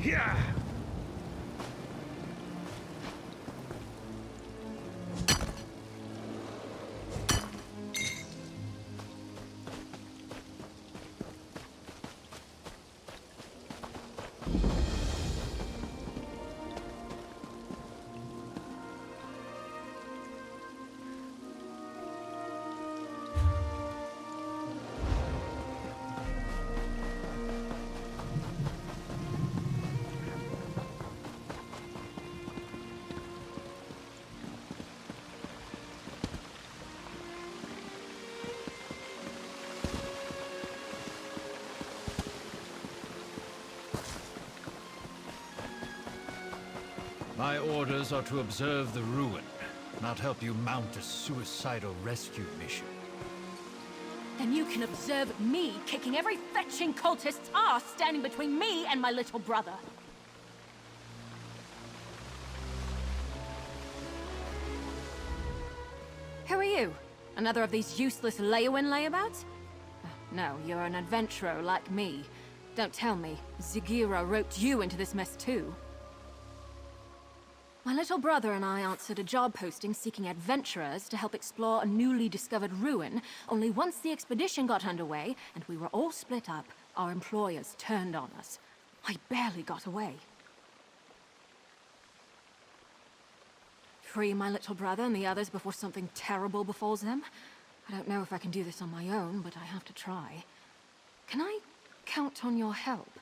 Yeah. My orders are to observe the ruin, not help you mount a suicidal rescue mission. Then you can observe me kicking every fetching cultist's ass standing between me and my little brother. Who are you? Another of these useless Leowin layabouts? No, you're an adventurer like me. Don't tell me, Zagira roped you into this mess too. My little brother and I answered a job posting seeking adventurers to help explore a newly discovered ruin, only once the expedition got underway and we were all split up, our employers turned on us. I barely got away. Free my little brother and the others before something terrible befalls them? I don't know if I can do this on my own, but I have to try. Can I count on your help?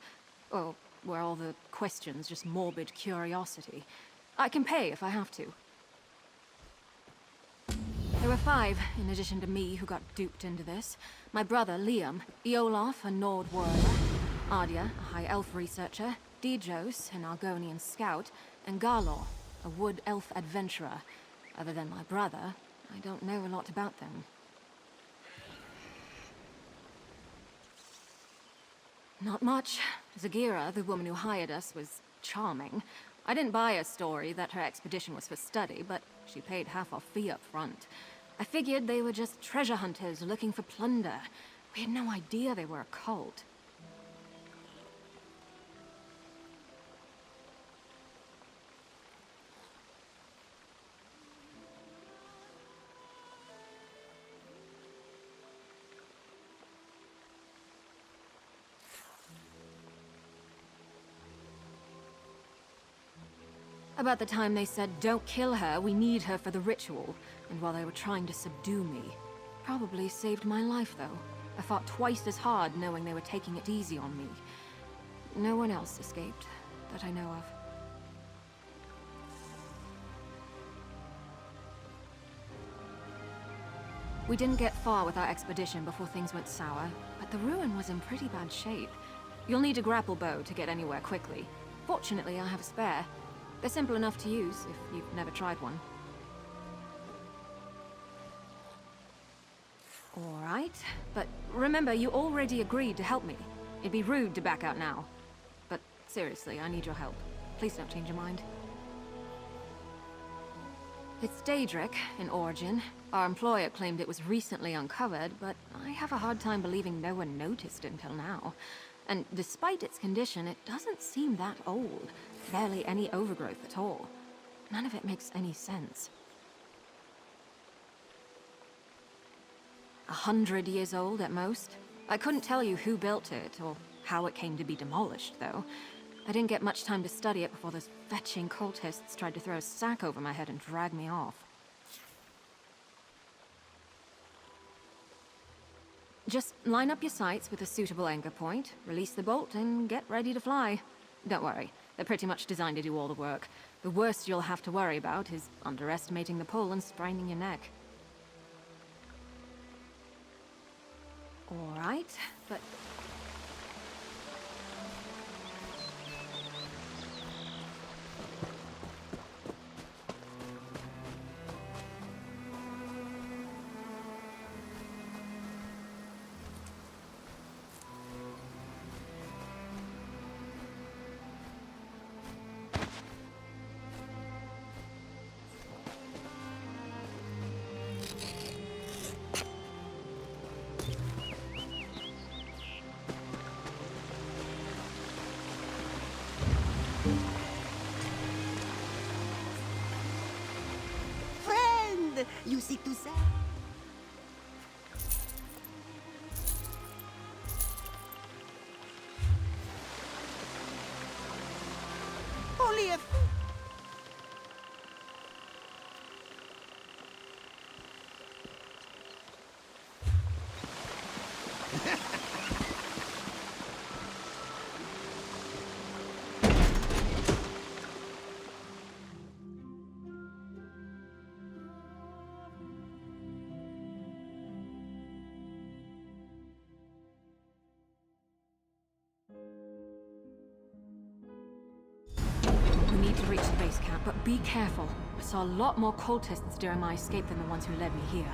Or were all the questions just morbid curiosity? I can pay if I have to. There were 5, in addition to me, who got duped into this. My brother, Liam, Iolaf, a Nord warrior, Ardia, a High Elf researcher, Dijos, an Argonian scout, and Garlor, a Wood Elf adventurer. Other than my brother, I don't know a lot about them. Not much. Zagira, the woman who hired us, was charming. I didn't buy a story that her expedition was for study, but she paid half our fee up front. I figured they were just treasure hunters looking for plunder. We had no idea they were a cult. About the time they said, "Don't kill her, we need her for the ritual," and while they were trying to subdue me. Probably saved my life, though. I fought twice as hard knowing they were taking it easy on me. No one else escaped, that I know of. We didn't get far with our expedition before things went sour, but the ruin was in pretty bad shape. You'll need a grapple bow to get anywhere quickly. Fortunately, I have a spare. They're simple enough to use, if you've never tried one. Alright, but remember, you already agreed to help me. It'd be rude to back out now. But seriously, I need your help. Please don't change your mind. It's Daedric, in origin. Our employer claimed it was recently uncovered, but I have a hard time believing no one noticed until now. And despite its condition, it doesn't seem that old. Barely any overgrowth at all. None of it makes any sense. 100 years old at most. I couldn't tell you who built it, or how it came to be demolished, though. I didn't get much time to study it before those fetching cultists tried to throw a sack over my head and drag me off. Just line up your sights with a suitable anchor point, release the bolt, and get ready to fly. Don't worry, they're pretty much designed to do all the work. The worst you'll have to worry about is underestimating the pull and spraining your neck. All right, but... you seek to say? Only a few. We need to reach the base camp, but be careful. I saw a lot more cultists during my escape than the ones who led me here.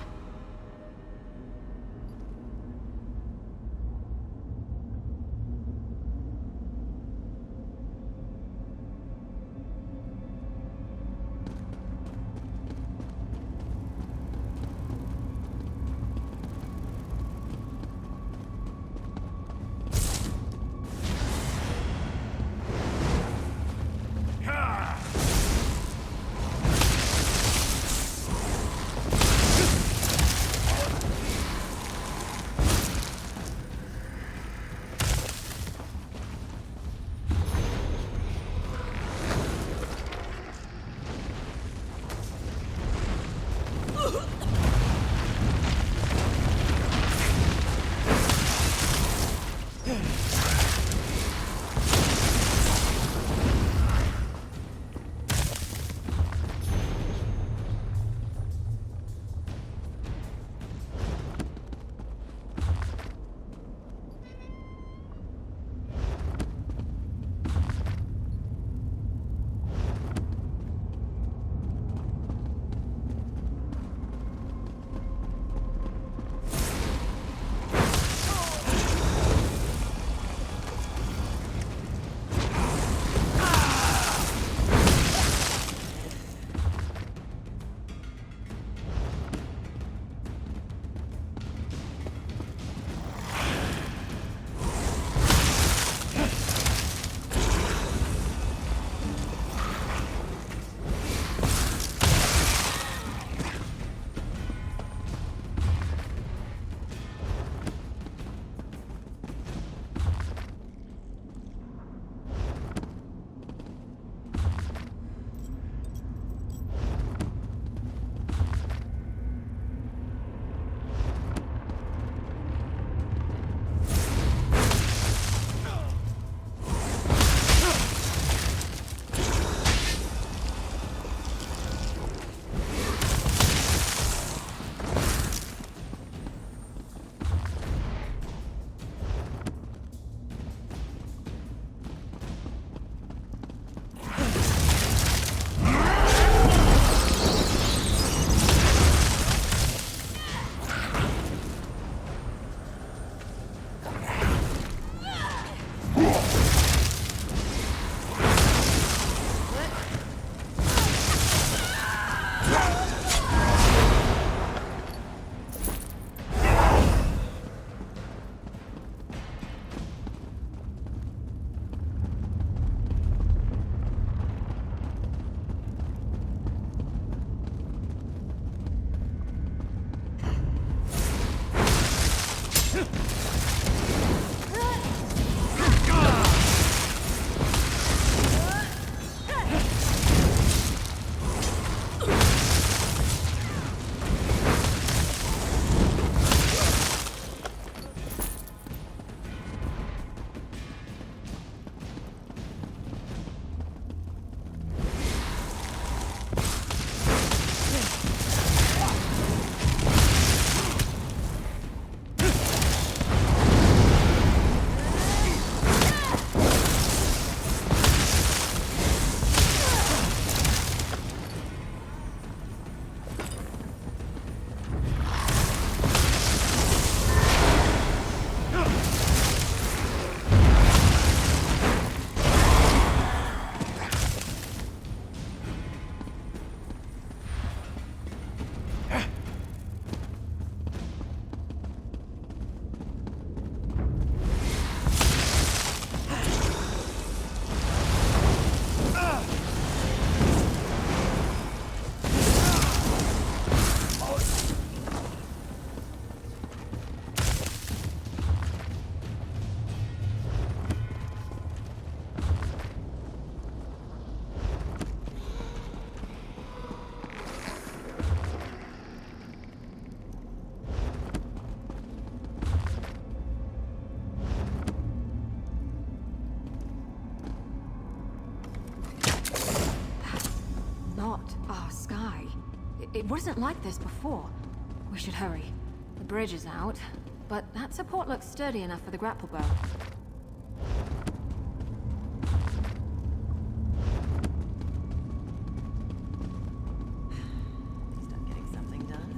not our sky. It wasn't like this before. We should hurry. The bridge is out, but that support looks sturdy enough for the grapple bow. Start getting something done.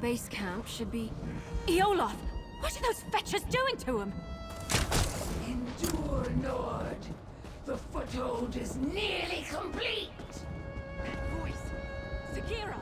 Base camp should be... Olaf! What are those fetchers doing to him? Endure, Nord. The foothold is nearly complete. That voice! Zagira!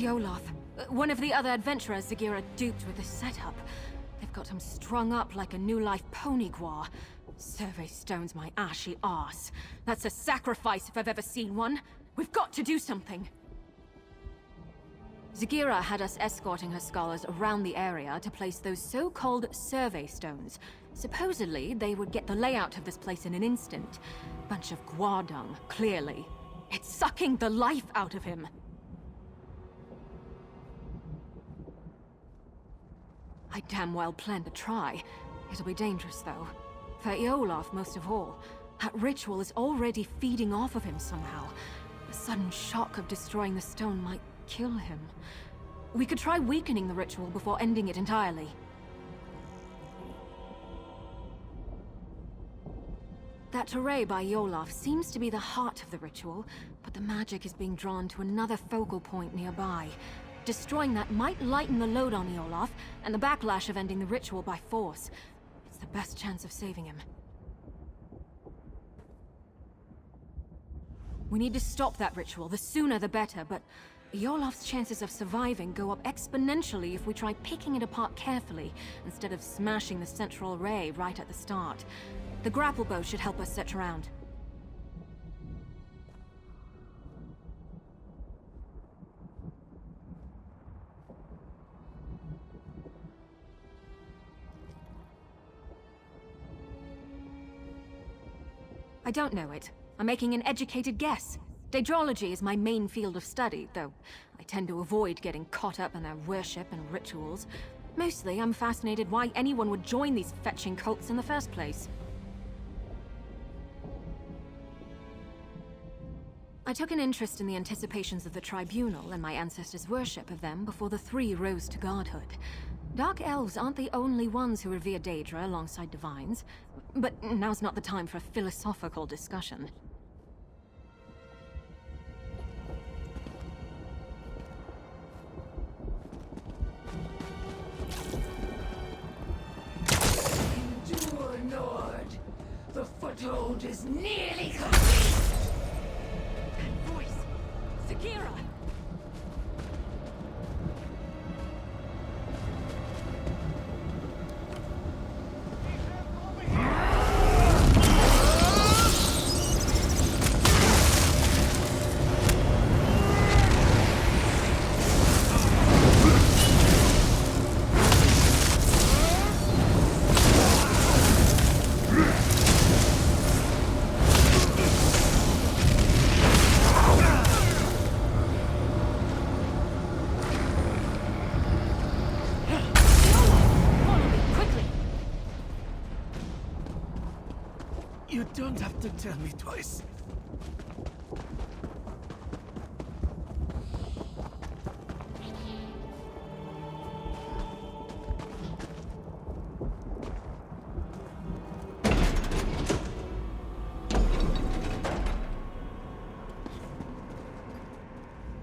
Olaf, one of the other adventurers Zagira duped with this setup. They've got him strung up like a new-life pony guar. Survey stones my ashy arse. That's a sacrifice if I've ever seen one. We've got to do something. Zagira had us escorting her scholars around the area to place those so-called survey stones. Supposedly, they would get the layout of this place in an instant. Bunch of guar dung, clearly. It's sucking the life out of him. I damn well plan to try. It'll be dangerous, though. For Olaf, most of all. That ritual is already feeding off of him somehow. The sudden shock of destroying the stone might kill him. We could try weakening the ritual before ending it entirely. That array by Olaf seems to be the heart of the ritual, but the magic is being drawn to another focal point nearby. Destroying that might lighten the load on Olaf, and the backlash of ending the ritual by force. It's the best chance of saving him. We need to stop that ritual. The sooner the better, but Olaf's chances of surviving go up exponentially if we try picking it apart carefully, instead of smashing the central array right at the start. The grapple bow should help us search around. I don't know it. I'm making an educated guess. Daedrology is my main field of study, though I tend to avoid getting caught up in their worship and rituals. Mostly, I'm fascinated why anyone would join these fetching cults in the first place. I took an interest in the anticipations of the Tribunal and my ancestors' worship of them before the three rose to godhood. Dark elves aren't the only ones who revere Daedra alongside divines, but now's not the time for a philosophical discussion. Endure, Nord. The foothold is nearly complete. That voice! Sagira! You don't have to tell me twice.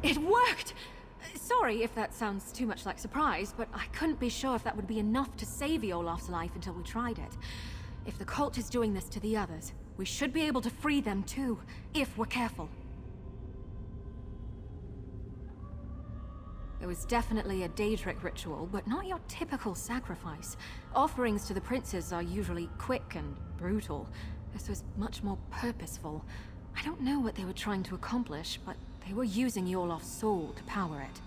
It worked! Sorry if that sounds too much like surprise, but I couldn't be sure if that would be enough to save Olaf's life until we tried it. If the cult is doing this to the others, we should be able to free them too, if we're careful. It was definitely a Daedric ritual, but not your typical sacrifice. Offerings to the princes are usually quick and brutal. This was much more purposeful. I don't know what they were trying to accomplish, but they were using Olaf's soul to power it.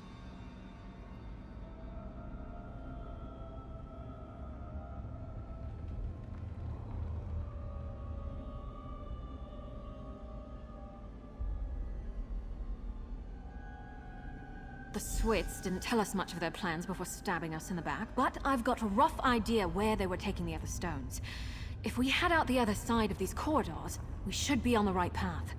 The Swits didn't tell us much of their plans before stabbing us in the back, but I've got a rough idea where they were taking the other stones. If we head out the other side of these corridors, we should be on the right path.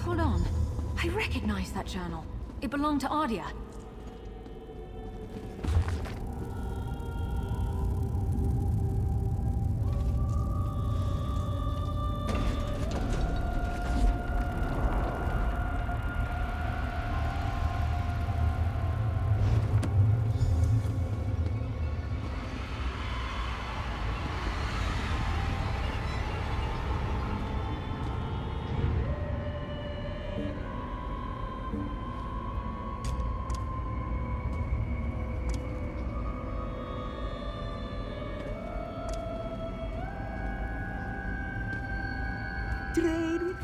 Hold on. I recognize that journal. It belonged to Ardia. Trade with...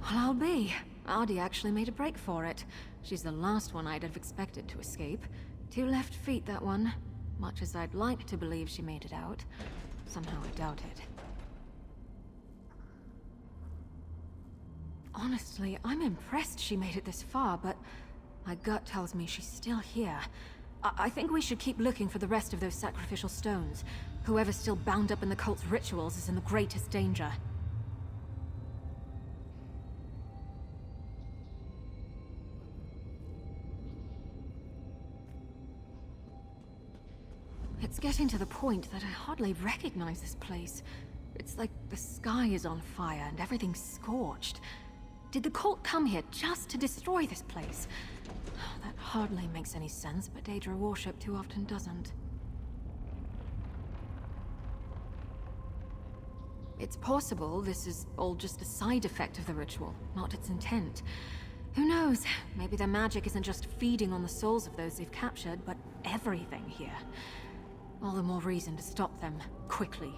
Well, I'll be. Ardia actually made a break for it. She's the last one I'd have expected to escape. 2 left feet, that one. Much as I'd like to believe she made it out, somehow I doubt it. Honestly, I'm impressed she made it this far, but my gut tells me she's still here. I think we should keep looking for the rest of those sacrificial stones. Whoever's still bound up in the cult's rituals is in the greatest danger. It's getting to the point that I hardly recognize this place. It's like the sky is on fire and everything's scorched. Did the cult come here just to destroy this place? That hardly makes any sense, but Daedra worship too often doesn't. It's possible this is all just a side effect of the ritual, not its intent. Who knows? Maybe their magic isn't just feeding on the souls of those they've captured, but everything here. All the more reason to stop them, quickly.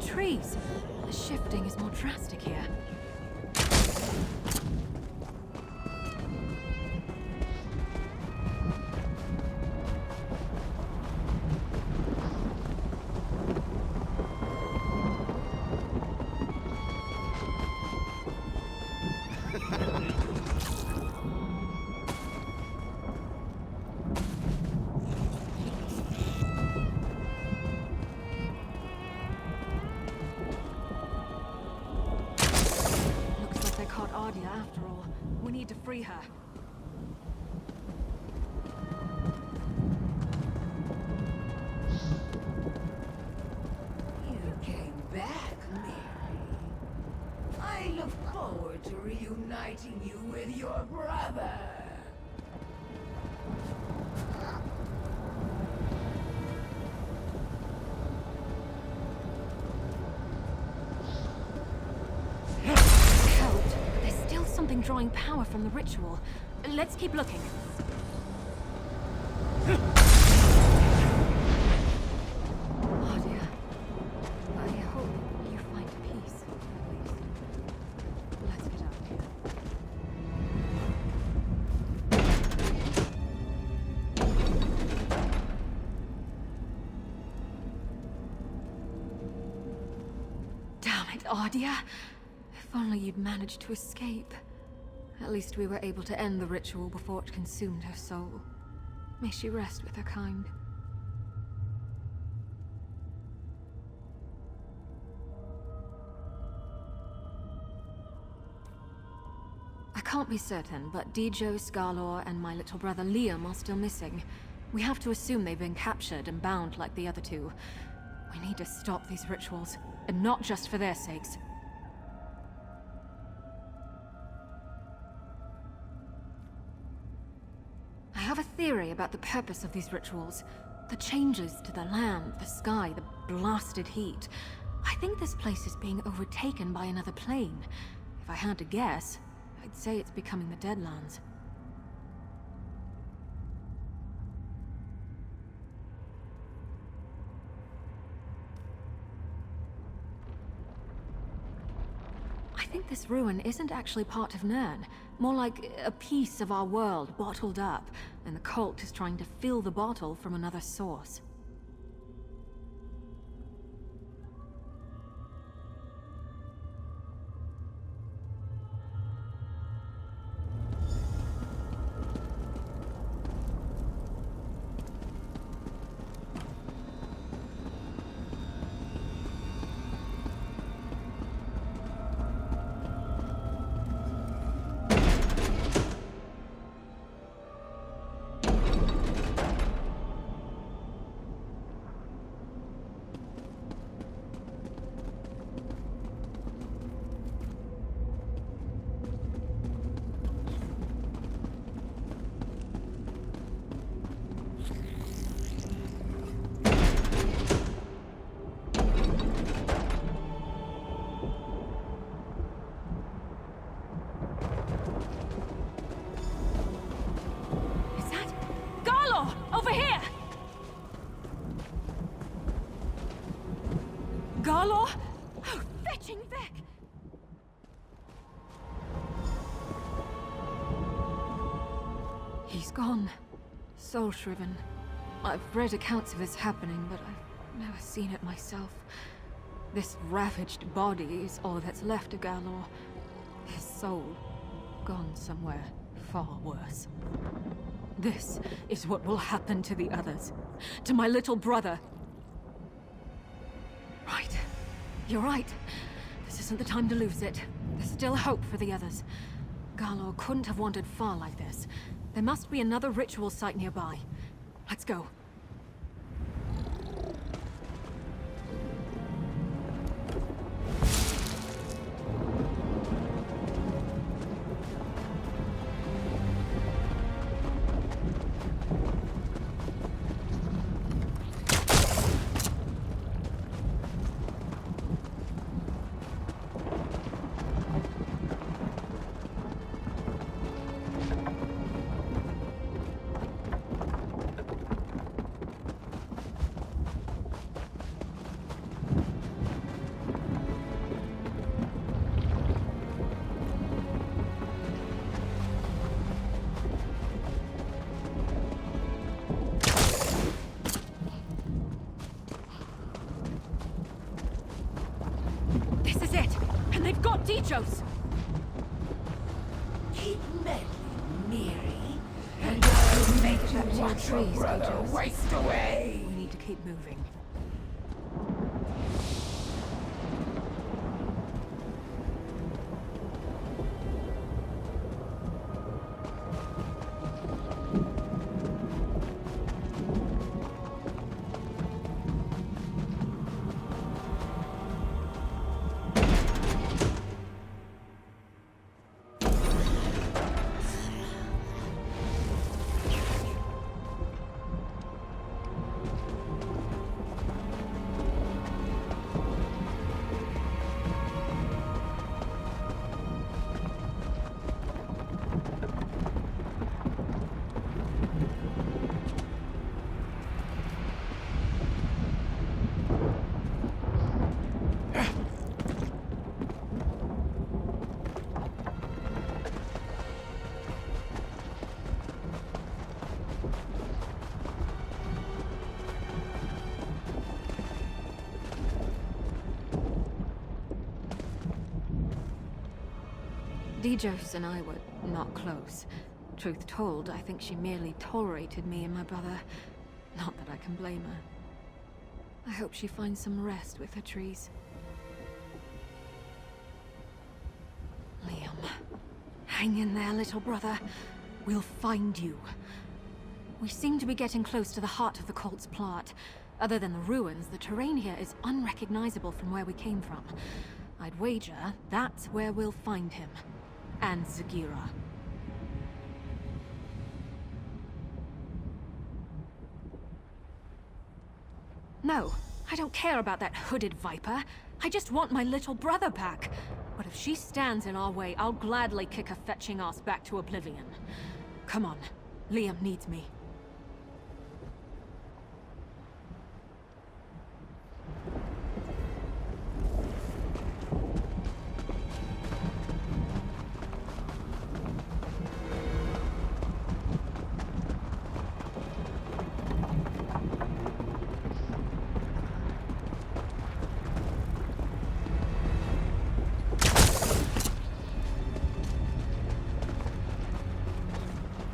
Trees. The shifting is more drastic here. after all. We need to free her. You came back, Mirri. I look forward to reuniting you with your brother. Helped, but there's still something drawing power from the ritual. Let's keep looking. Oh dear. I hope you find peace, at least. Let's get out of here. Damn it, Ardia. If only you'd managed to escape. At least we were able to end the ritual before it consumed her soul. May she rest with her kind. I can't be certain, but Dijos, Galor, and my little brother Liam are still missing. We have to assume they've been captured and bound like the other two. We need to stop these rituals, and not just for their sakes. I have a theory about the purpose of these rituals. The changes to the land, the sky, the blasted heat. I think this place is being overtaken by another plane. If I had to guess, I'd say it's becoming the Deadlands. I think this ruin isn't actually part of Nirn. More like a piece of our world bottled up, and the cult is trying to fill the bottle from another source. Galor? Oh, fetching Vic! He's gone. Soul-shriven. I've read accounts of this happening, but I've never seen it myself. This ravaged body is all that's left of Galor. His soul, gone somewhere far worse. This is what will happen to the others. To my little brother. Right. You're right. This isn't the time to lose it. There's still hope for the others. Galor couldn't have wandered far like this. There must be another ritual site nearby. Let's go. They've got Dijos! Keep meddling, Mirri, and I'll make you watch your brother waste away! We need to keep moving. Dijos and I were not close. Truth told, I think she merely tolerated me and my brother. Not that I can blame her. I hope she finds some rest with her trees. Liam, hang in there, little brother. We'll find you. We seem to be getting close to the heart of the cult's plot. Other than the ruins, the terrain here is unrecognizable from where we came from. I'd wager that's where we'll find him. And Zagira. No, I don't care about that hooded viper. I just want my little brother back. But if she stands in our way, I'll gladly kick her fetching ass back to oblivion. Come on, Liam needs me.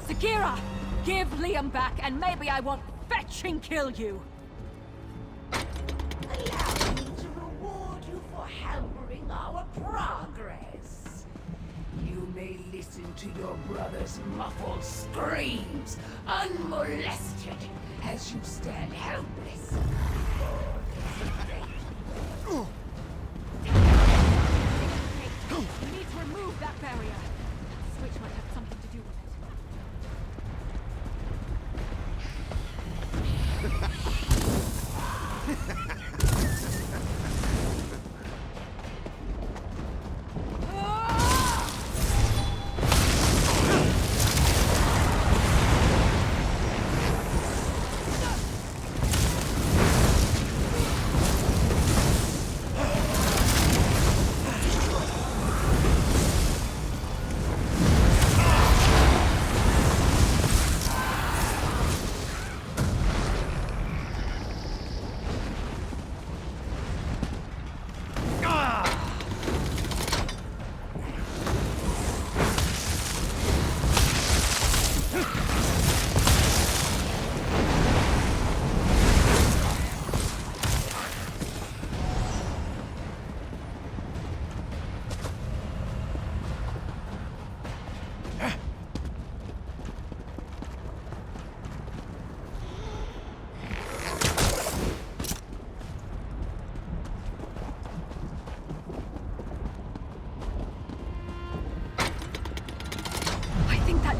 Zagira! Give Liam back, and maybe I won't fetch and kill you! Allow me to reward you for hampering our progress. You may listen to your brother's muffled screams, unmolested, as you stand helpless. We need to remove that barrier. Switch might have something to do with it.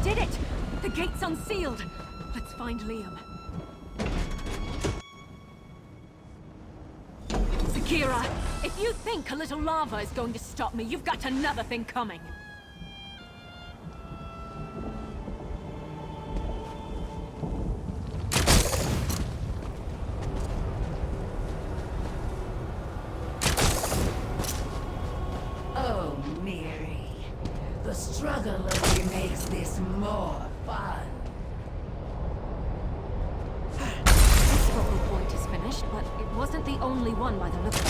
Did it! The gate's unsealed! Let's find Liam. Zagira, if you think a little lava is going to stop me, you've got another thing coming. Oh, Mirri. The struggle only makes this more fun. This focal point is finished, but it wasn't the only one by the look of it.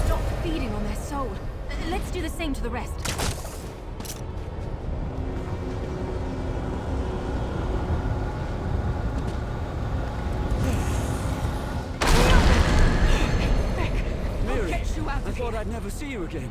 Stop feeding on their soul. Let's do the same to the rest. I thought I'd never see you again.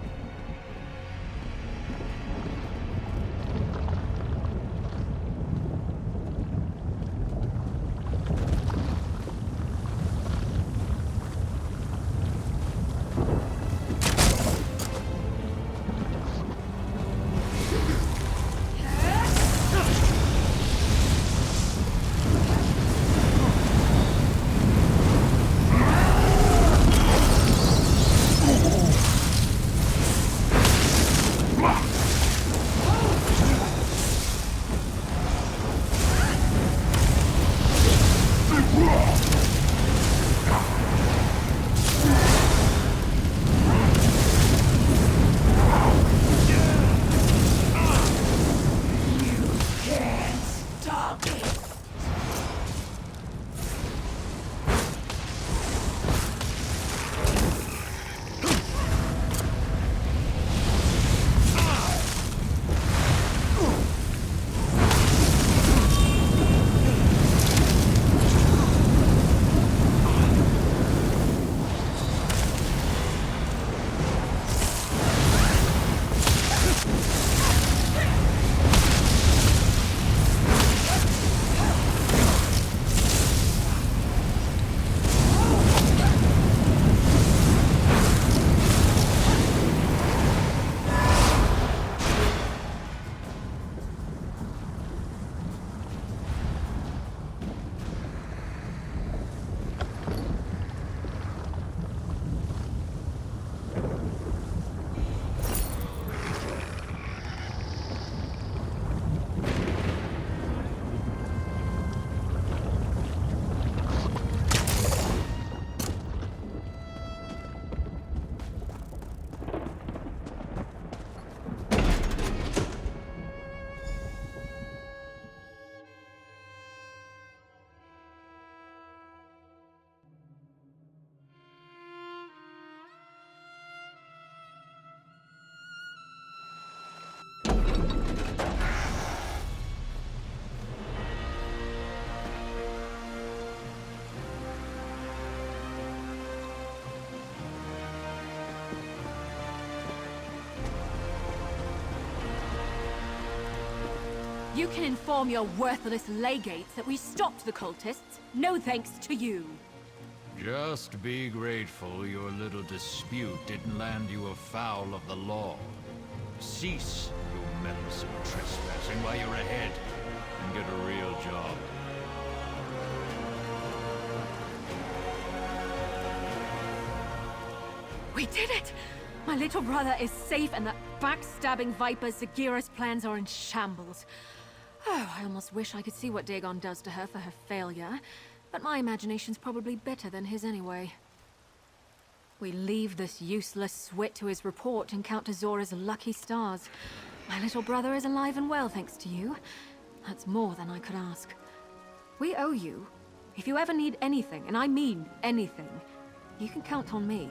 You can inform your worthless legates that we stopped the cultists. No thanks to you. Just be grateful your little dispute didn't land you afoul of the law. Cease your meddlesome trespassing while you're ahead, and get a real job. We did it! My little brother is safe, and that backstabbing viper Zagira's plans are in shambles. Oh, I almost wish I could see what Dagon does to her for her failure, but my imagination's probably better than his anyway. We leave this useless swit to his report and count to Zora's lucky stars. My little brother is alive and well, thanks to you. That's more than I could ask. We owe you. If you ever need anything, and I mean anything, you can count on me.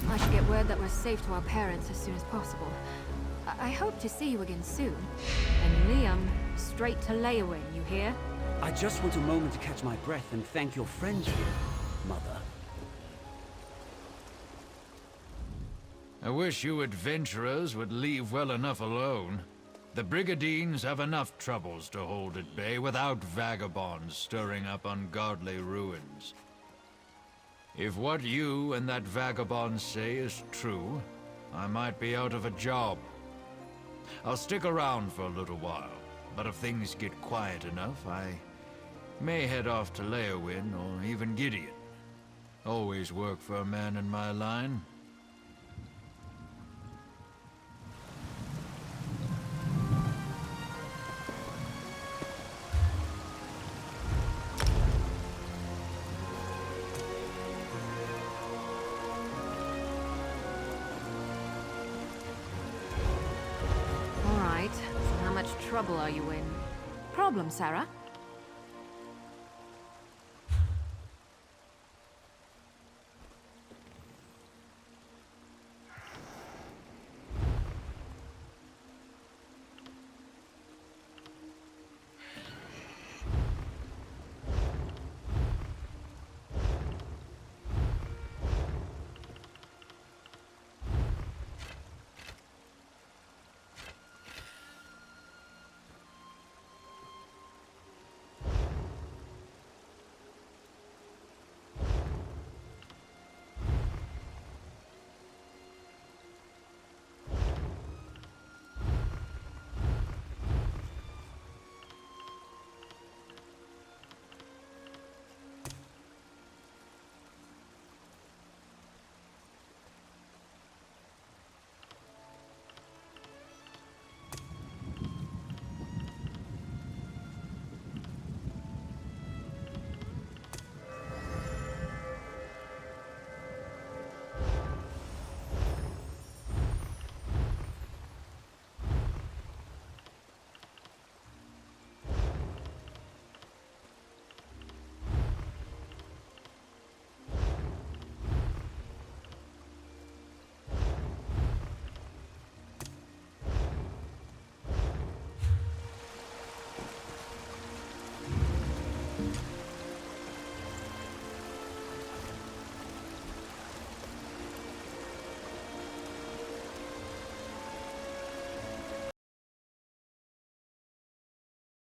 I should get word that we're safe to our parents as soon as possible. I hope to see you again soon. And Liam, straight to Leowin, you hear? I just want a moment to catch my breath and thank your friend here, Mother. I wish you adventurers would leave well enough alone. The Brigadines have enough troubles to hold at bay without vagabonds stirring up ungodly ruins. If what you and that vagabond say is true, I might be out of a job. I'll stick around for a little while, but if things get quiet enough, I may head off to Leowin or even Gideon. Always work for a man in my line. Trouble are you in? Problem, Sarah?